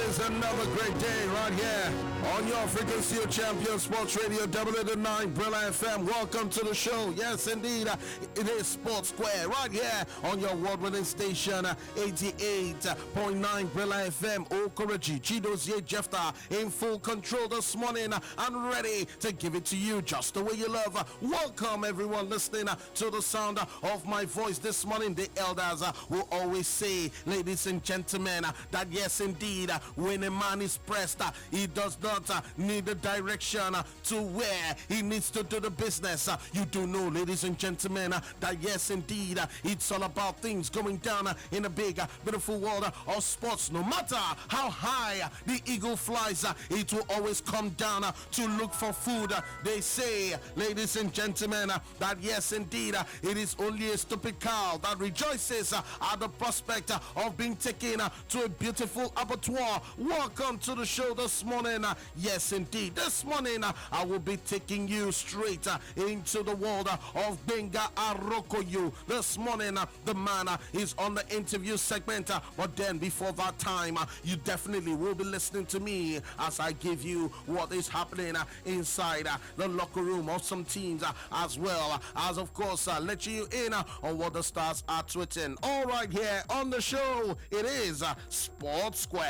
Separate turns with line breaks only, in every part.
is another great day right here on your frequency of champion sports radio W9 Brilla FM. Welcome to the show. Yes, indeed, it is Sportssquare right here on your award-winning station 88.9 Brilla FM. Okoroji Chidozie Jefta in full control this morning and ready to give it to you just the way you love. Welcome everyone listening to the sound of my voice this morning. The elders will always say, ladies and gentlemen, that yes, indeed, when a man is pressed, he does not need the direction to where he needs to do the business. You do know, ladies and gentlemen, that yes, indeed, it's all about things going down in a big, beautiful world of sports. No matter how high the eagle flies, it will always come down to look for food. They say, ladies and gentlemen, that yes, indeed, it is only a stupid cow that rejoices at the prospect of being taken to a beautiful abattoir. Welcome to the show this morning. Yes, indeed, this morning I will be taking you straight into the world of Benga Arokoyu. This morning, the man is on the interview segment, but then before that time, you definitely will be listening to me as I give you what is happening inside the locker room of some teams, as well as, of course, let you in on what the stars are tweeting. All right, here on the show, it is Sportssquare.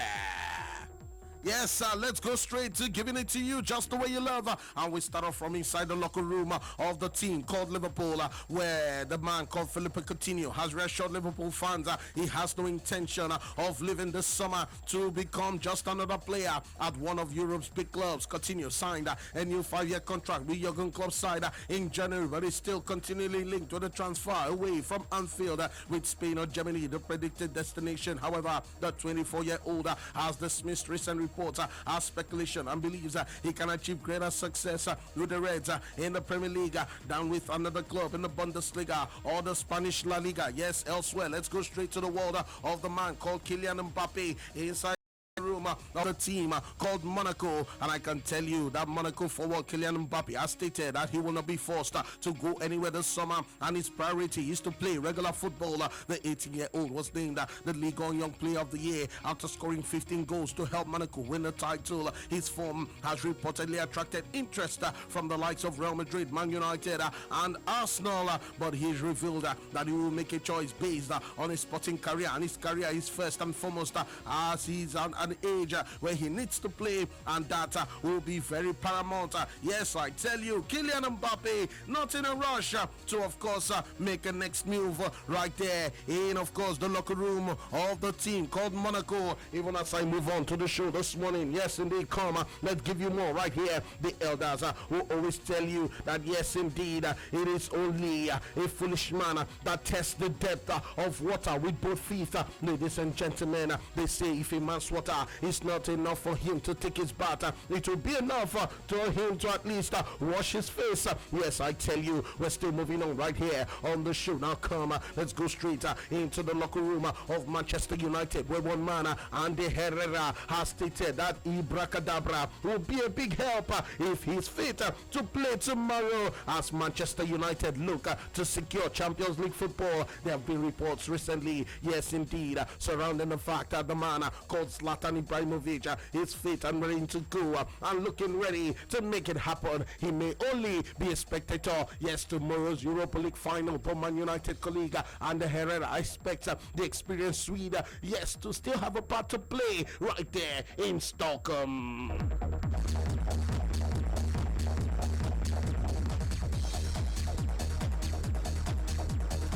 Yes, let's go straight to giving it to you just the way you love. And we start off from inside the locker room of the team called Liverpool, where the man called Philippe Coutinho has reassured Liverpool fans he has no intention of leaving this summer to become just another player at one of Europe's big clubs. Coutinho signed a new 5-year contract with Jurgen Klopp's side in January, but is still continually linked to the transfer away from Anfield with Spain or Germany, the predicted destination. However, the 24-year-old has dismissed recent reports as speculation and believes he can achieve greater success with the Reds in the Premier League than with another club in the Bundesliga or the Spanish La Liga. Yes, elsewhere. Let's go straight to the world of the man called Kylian Mbappe inside room of the team called Monaco, and I can tell you that Monaco forward Kylian Mbappe has stated that he will not be forced to go anywhere this summer, and his priority is to play regular football. The 18-year-old was named the Ligue 1 Young Player of the Year after scoring 15 goals to help Monaco win the title. His form has reportedly attracted interest from the likes of Real Madrid, Man United, and Arsenal, but he's revealed that he will make a choice based on his sporting career, and his career is first and foremost as he's an age where he needs to play, and that will be very paramount. Yes, I tell you, Kylian Mbappe not in a rush to, of course, make a next move right there in, of course, the locker room of the team called Monaco. Even as I move on to the show this morning, yes, indeed, come, let's give you more right here. The elders will always tell you that, yes, indeed, it is only a foolish man that tests the depth of water with both feet. Ladies and gentlemen, they say if a man's water is not enough for him to take his bath, it will be enough to him to at least wash his face. Yes, I tell you, we're still moving on right here on the show. Now come, let's go straight into the locker room of Manchester United, where one man, Andy Herrera, has stated that Ibracadabra will be a big help if he's fit to play tomorrow as Manchester United look to secure Champions League football. There have been reports recently, yes indeed, surrounding the fact that the man called Zlatan Ibrahimovic is fit and ready to go and looking ready to make it happen. He may only be a spectator, yes, tomorrow's Europa League final, but Man United colleague and Herrera expects the experienced Swede, yes, to still have a part to play right there in Stockholm.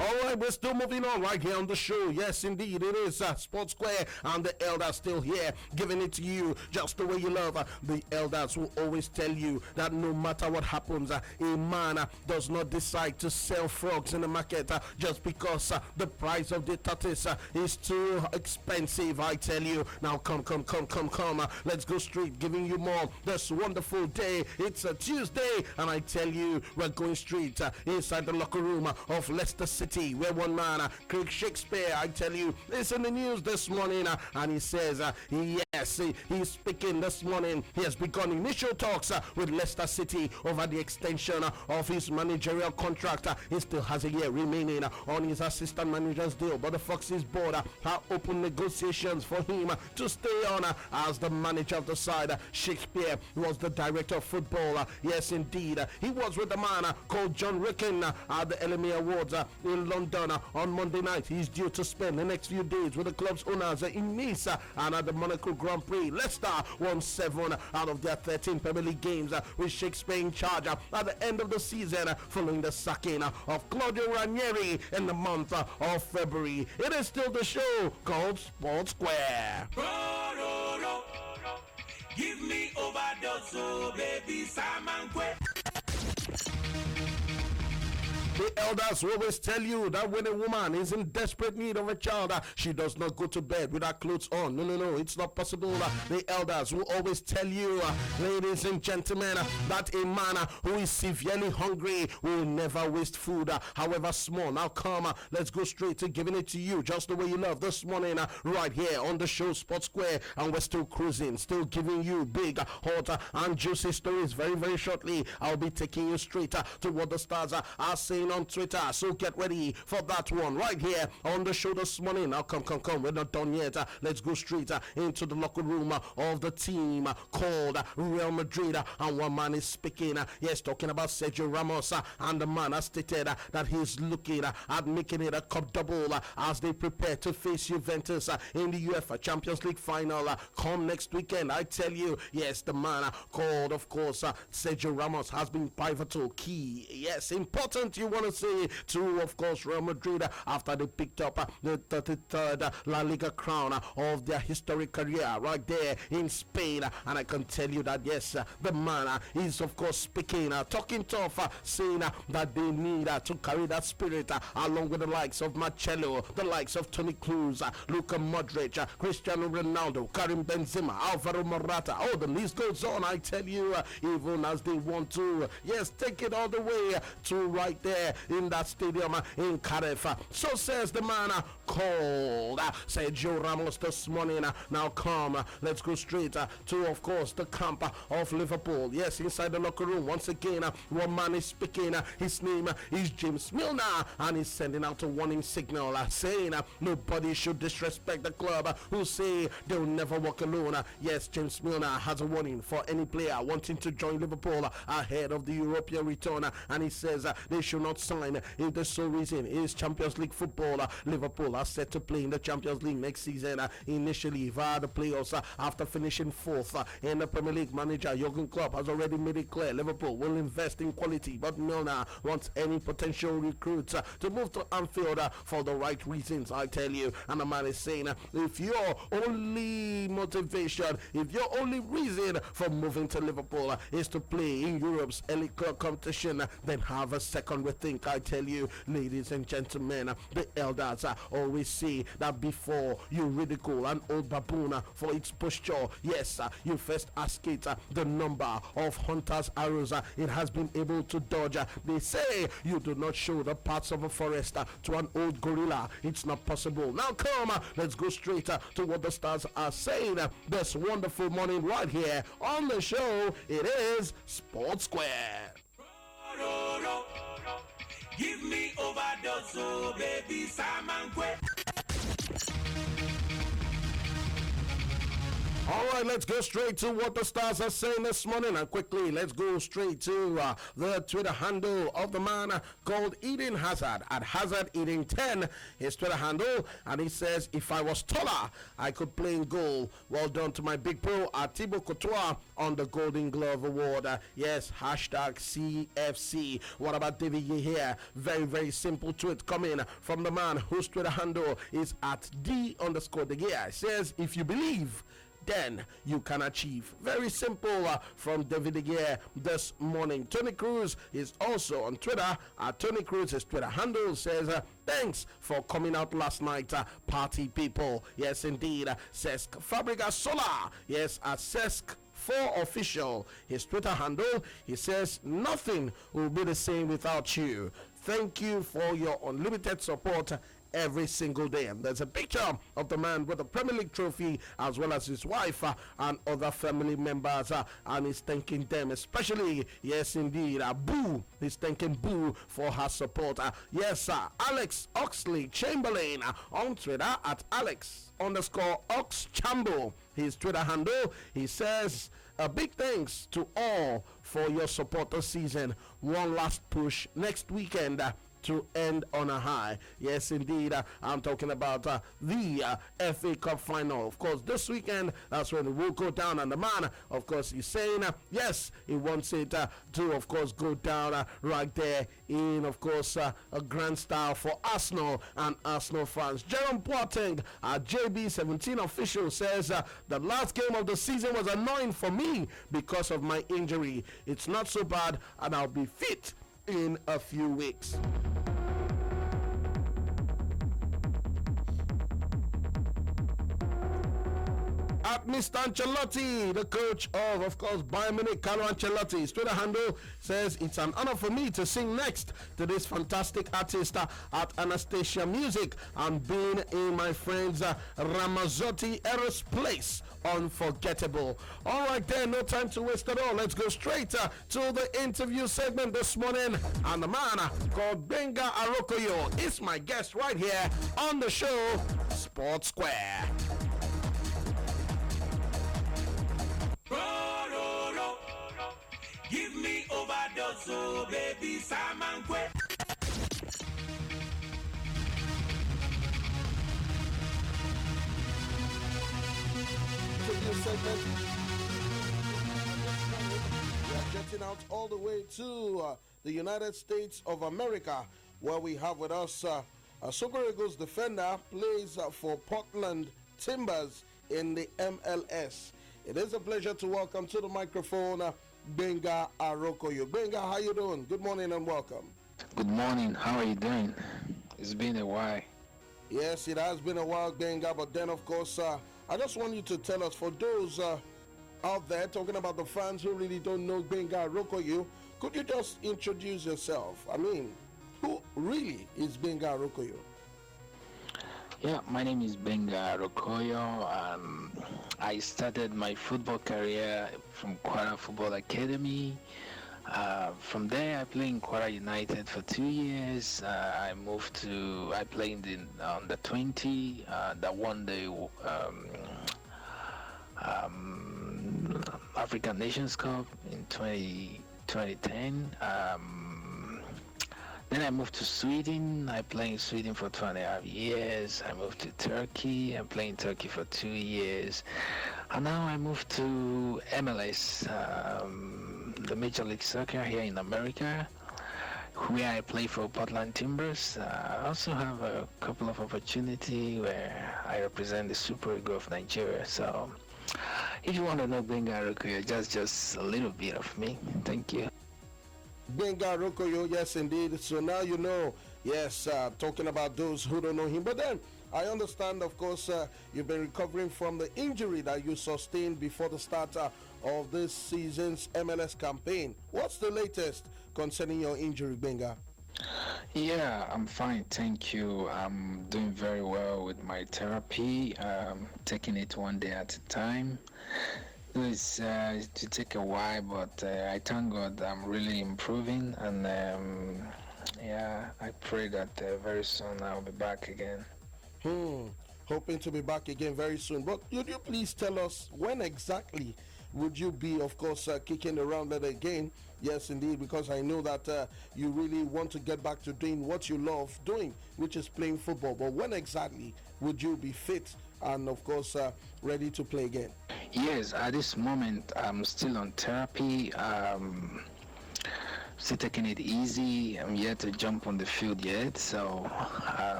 All right, we're still moving on right here on the show. Yes, indeed, it is Sportssquare, and the elders still here, giving it to you just the way you love. The elders will always tell you that no matter what happens, a man does not decide to sell frogs in the market just because the price of the tortoise is too expensive. I tell you. Now, come. Let's go straight, giving you more this wonderful day. It's a Tuesday, and I tell you, we're going straight inside the locker room of Leicester City. City, where one man, Craig Shakespeare, I tell you, is in the news this morning, and he says, yes, he's speaking this morning. He has begun initial talks with Leicester City over the extension of his managerial contract. He still has a year remaining on his assistant manager's deal, but the Foxes board have opened negotiations for him to stay on as the manager of the side. Shakespeare was the director of football. Yes, indeed. He was with the man called John Ricken at the LMA Awards in London on Monday night. He's due to spend the next few days with the club's owners in Nice and at the Monaco Grand Prix. Leicester won 7 out of their 13 Premier League games with Shakespeare in charge at the end of the season following the sacking of Claudio Ranieri in the month of February. It is still the show called Sportssquare.
Give me overdose, oh baby, Simon Quay.
The elders will always tell you that when a woman is in desperate need of a child, she does not go to bed with her clothes on. No, it's not possible. The elders will always tell you, ladies and gentlemen, that a man who is severely hungry will never waste food, however small. Now come, let's go straight to giving it to you just the way you love this morning, right here on the show Sportssquare, and we're still cruising, still giving you big, hot, and juicy stories. Very, very shortly, I'll be taking you straight to what the stars are saying on Twitter, so get ready for that one right here on the show this morning. Now come, we're not done yet. Let's go straight into the locker room of the team called Real Madrid, and one man is speaking, yes, talking about Sergio Ramos, and the man has stated that he's looking at making it a cup double as they prepare to face Juventus in the UEFA Champions League final come next weekend. I tell you, yes, the man called, of course, Sergio Ramos has been pivotal, key, yes, important, you want to say, to, of course, Real Madrid after they picked up the 33rd La Liga crown of their historic career right there in Spain. And I can tell you that, yes, the man is, of course, speaking, talking tough, saying that they need to carry that spirit along with the likes of Marcelo, the likes of Toni Kroos, Luka Modric, Cristiano Ronaldo, Karim Benzema, Alvaro Morata. Oh, the list goes on, I tell you, even as they want to, yes, take it all the way to right there in that stadium in Cardiff. So says the man called Sergio Ramos this morning. Now come, let's go straight to, of course, the camp of Liverpool. Yes, inside the locker room once again, one man is speaking. His name is James Milner, and he's sending out a warning signal saying nobody should disrespect the club who say they'll never walk alone. Yes, James Milner has a warning for any player wanting to join Liverpool ahead of the European return, and he says they should not sign if the sole reason is Champions League football. Liverpool are set to play in the Champions League next season, initially via the playoffs after finishing 4th in the Premier League. Manager Jurgen Klopp has already made it clear Liverpool will invest in quality, but Milner wants any potential recruits to move to Anfield for the right reasons, I tell you. And the man is saying, if your only motivation, if your only reason for moving to Liverpool is to play in Europe's elite club competition, then have a second rethink, I tell you. Ladies and gentlemen, the elders always say that before you ridicule an old baboon for its posture, yes, you first ask it the number of hunter's arrows it has been able to dodge. They say you do not show the parts of a forest to an old gorilla. It's not possible. Now come, let's go straight to what the stars are saying this wonderful morning right here on the show. It is Sportssquare.
Give me overdose, oh baby, Simon Quay.
All right, let's go straight to what the stars are saying this morning. And quickly, let's go straight to the Twitter handle of the man called Eden Hazard, at Hazard Eden 10, his Twitter handle. And he says, if I was taller, I could play in goal. Well done to my big pro, Thibaut Courtois, on the Golden Glove Award. Yes, hashtag CFC. What about David here? Very, very simple tweet coming from the man whose Twitter handle is at D_De Gea. It says, if you believe, then you can achieve. Very simple from David De Gea this morning. Toni Kroos is also on Twitter. Toni Kroos' Twitter handle says, thanks for coming out last night, party people. Yes, indeed. Cesc Fabregas Sola. Yes, Cesc official. His Twitter handle, he says, nothing will be the same without you. Thank you for your unlimited support every single day. And there's a picture of the man with the Premier League trophy, as well as his wife and other family members, and he's thanking them, especially, yes indeed, Boo. He's thanking Boo for her support. Yes, Alex Oxley Chamberlain on Twitter at Alex_Oxchambo. His Twitter handle, he says, a big thanks to all for your support this season. One last push next weekend to end on a high. Yes, indeed. I'm talking about the FA Cup final. Of course, this weekend, that's when it will go down. And the man, of course, he's saying, yes, he wants it to, of course, go down right there in, of course, a grand style for Arsenal and Arsenal fans. Jerome Boateng, JB17 official, says the last game of the season was annoying for me because of my injury. It's not so bad, and I'll be fit in a few weeks. At Mr. Ancelotti, the coach of course, Bayern Munich, Carlo Ancelotti's Twitter handle says, it's an honor for me to sing next to this fantastic artist at Anastasia Music and being in my friend's Ramazzotti Eros place. Unforgettable. All right, then, no time to waste at all. Let's go straight to the interview segment this morning. And the man called Benga Arokoyo is my guest right here on the show, Sportssquare.
Give me overdose, oh baby, Simon Quay.
Segment. We are getting out all the way to the United States of America, where we have with us Super Eagles defender, plays for Portland Timbers in the MLS. It is a pleasure to welcome to the microphone Benga Arokoyo. Benga, how you doing? Good morning and welcome.
Good morning. How are you doing? It's been a while.
Yes, it has been a while, Benga, but then, of course, I just want you to tell us, for those out there talking about the fans who really don't know Benga Arokoyo, could you just introduce yourself? I mean, who really is Benga Arokoyo?
Yeah, my name is Benga Arokoyo. I started my football career from Kwara Football Academy. From there, I played in Kwara United for 2 years. I played in the 20 that won the African Nations Cup in 2010. Then I moved to Sweden. I played in Sweden for 2.5 years. I moved to Turkey. I played in Turkey for 2 years. And now I moved to MLS, the Major League Soccer here in America, where I play for Portland Timbers. I also have a couple of opportunities where I represent the Super Eagles of Nigeria. So if you want to know Benga Arokoyo, just a little bit of me. Thank you.
Benga Arokoyo, yes indeed. So now you know, yes, talking about those who don't know him. But then I understand, of course, you've been recovering from the injury that you sustained before the start of this season's MLS campaign. What's the latest concerning your injury, Benga?
Yeah, I'm fine, thank you. I'm doing very well with my therapy, taking it one day at a time. It's to take a while, but I thank God I'm really improving, and yeah, I pray that very soon I'll be back again.
Hoping to be back again very soon. But would you please tell us when exactly would you be, of course, kicking around that again? Yes, indeed, because I know that you really want to get back to doing what you love doing, which is playing football. But when exactly would you be fit and, of course, ready to play again?
Yes, at this moment, I'm still on therapy. Still taking it easy. I'm yet to jump on the field yet, so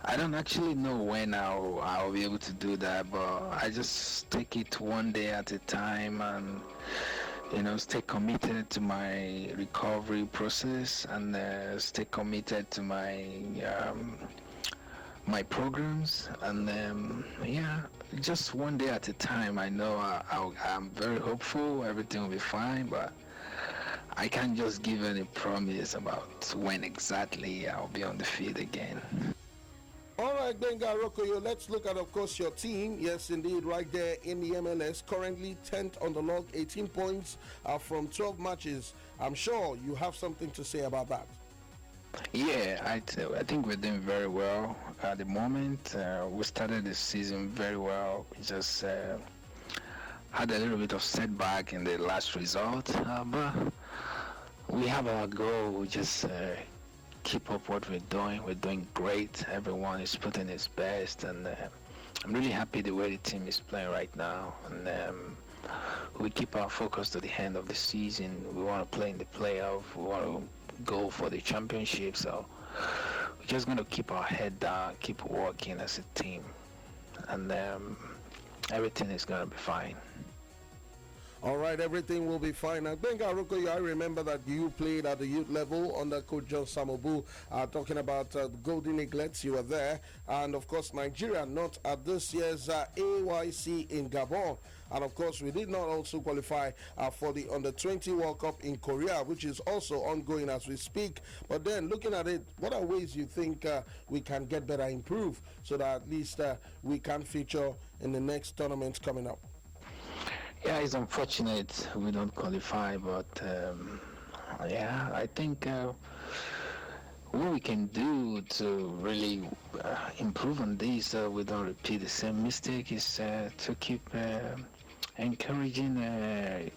I don't actually know when I'll be able to do that, but I just take it one day at a time and, stay committed to my recovery process and stay committed to my my programs, and yeah, just one day at a time. I know I'm very hopeful everything will be fine, but I can't just give any promise about when exactly I'll be on the field again.
All right, Benga Rokoyo, let's look at, of course, your team. Yes, indeed, right there in the MLS, currently 10th on the log, 18 points from 12 matches. I'm sure you have something to say about that.
Yeah, I think we're doing very well at the moment. We started the season very well. We just had a little bit of setback in the last result, but we have our goal. We just keep up what we're doing. We're doing great. Everyone is putting his best, and I'm really happy the way the team is playing right now. And we keep our focus to the end of the season. We want to play in the playoff. We want to go for the championship. So we're just going to keep our head down, keep working as a team, and everything is going to be fine.
All right, everything will be fine. And Benga Rokoyo, I remember that you played at the youth level under Coach John Samobu, talking about the Golden Eaglets. You were there. And, of course, Nigeria not at this year's AYC in Gabon. And, of course, we did not also qualify for the Under-20 World Cup in Korea, which is also ongoing as we speak. But then, looking at it, what are ways you think we can get better, improve, so that at least we can feature in the next tournaments coming up?
Yeah, it's unfortunate we don't qualify, but yeah, I think what we can do to really improve on this, we don't repeat the same mistake, is to keep encouraging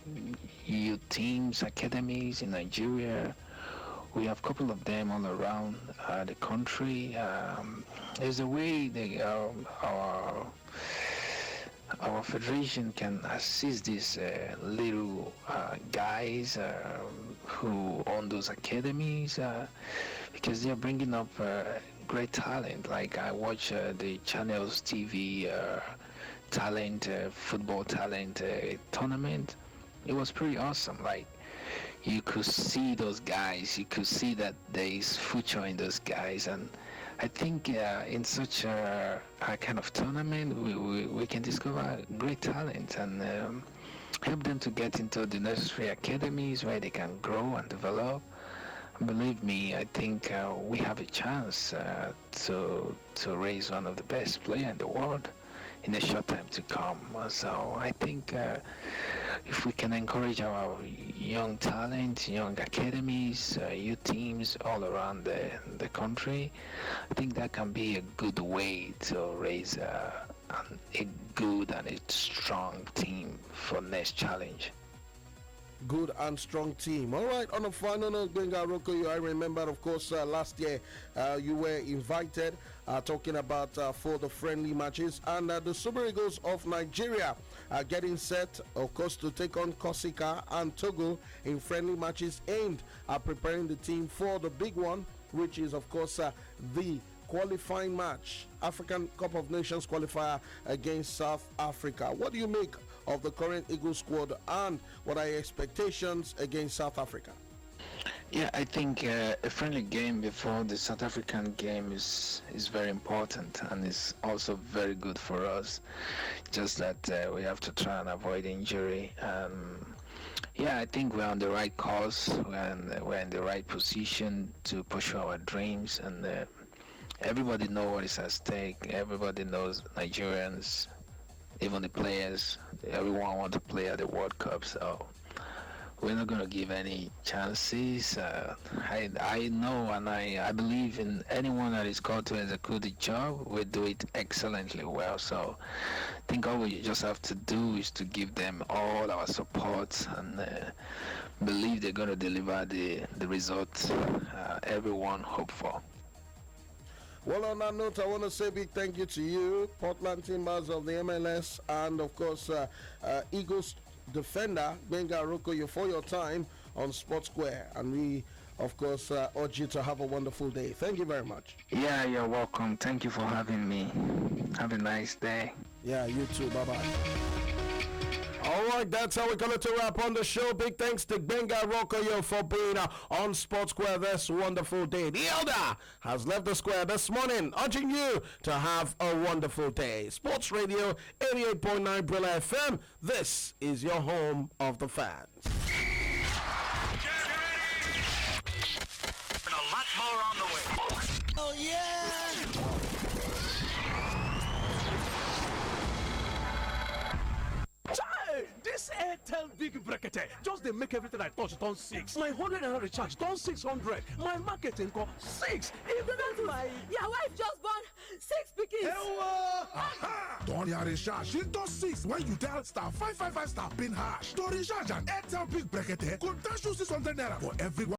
youth teams, academies in Nigeria. We have a couple of them all around the country. There's a way our federation can assist these little guys who own those academies, because they are bringing up great talent. Like I watch the Channels TV talent, football talent tournament. It was pretty awesome. Like you could see those guys, you could see that there is future in those guys, and I think in such a kind of tournament, we can discover great talent and help them to get into the necessary academies where they can grow and develop. Believe me, I think we have a chance to raise one of the best players in the world in a short time to come. So I think if we can encourage our young talent, young academies, youth teams all around the country, I think that can be a good way to raise a good and a strong team for next challenge.
Good and strong team. All right, on a final note, Benga Rokoyo, I remember, of course, last year you were invited talking about for the friendly matches, and the Super Eagles of Nigeria are getting set, of course, to take on Corsica and Togo in friendly matches aimed at preparing the team for the big one, which is, of course, the qualifying match, African Cup of Nations qualifier against South Africa. What do you make of the current Eagle squad, and what are your expectations against South Africa?
Yeah, I think a friendly game before the South African game is very important, and is also very good for us. Just that we have to try and avoid injury. Yeah, I think we're on the right course. We're in the right position to pursue our dreams, and everybody knows what is at stake. Everybody knows Nigerians, even the players. Everyone wants to play at the World Cup, so we're not going to give any chances. I know and I believe in anyone that is called to execute the job, we do it excellently well. So I think all we just have to do is to give them all our support and believe they're going to deliver the results everyone hope for.
Well, on that note, I want to say a big thank you to you, Portland Timbers of the MLS, and of course, Eagles defender Benga Rokoyo, for your time on Sportssquare. And we, of course, urge you to have a wonderful day. Thank you very much.
Yeah, you're welcome. Thank you for having me. Have a nice day.
Yeah, you too. Bye-bye. All right, that's how we're going to wrap on the show. Big thanks to Benga Rokoyo for being on Sportssquare this wonderful day. The Elder has left the square this morning, urging you to have a wonderful day. Sports Radio 88.9 Brilla FM. This is your home of the fans.
And a lot more on the way.
Oh, yeah!
This Airtel big bracket just they make everything I touch turn 6. My 100 naira recharge turn 600. My marketing call 6. Even my
your wife just born 6 pickings.
Turn your recharge into 6 when you dial star 555 star pin hash. To recharge an Airtel big bracket, could dash you 600 naira for everyone.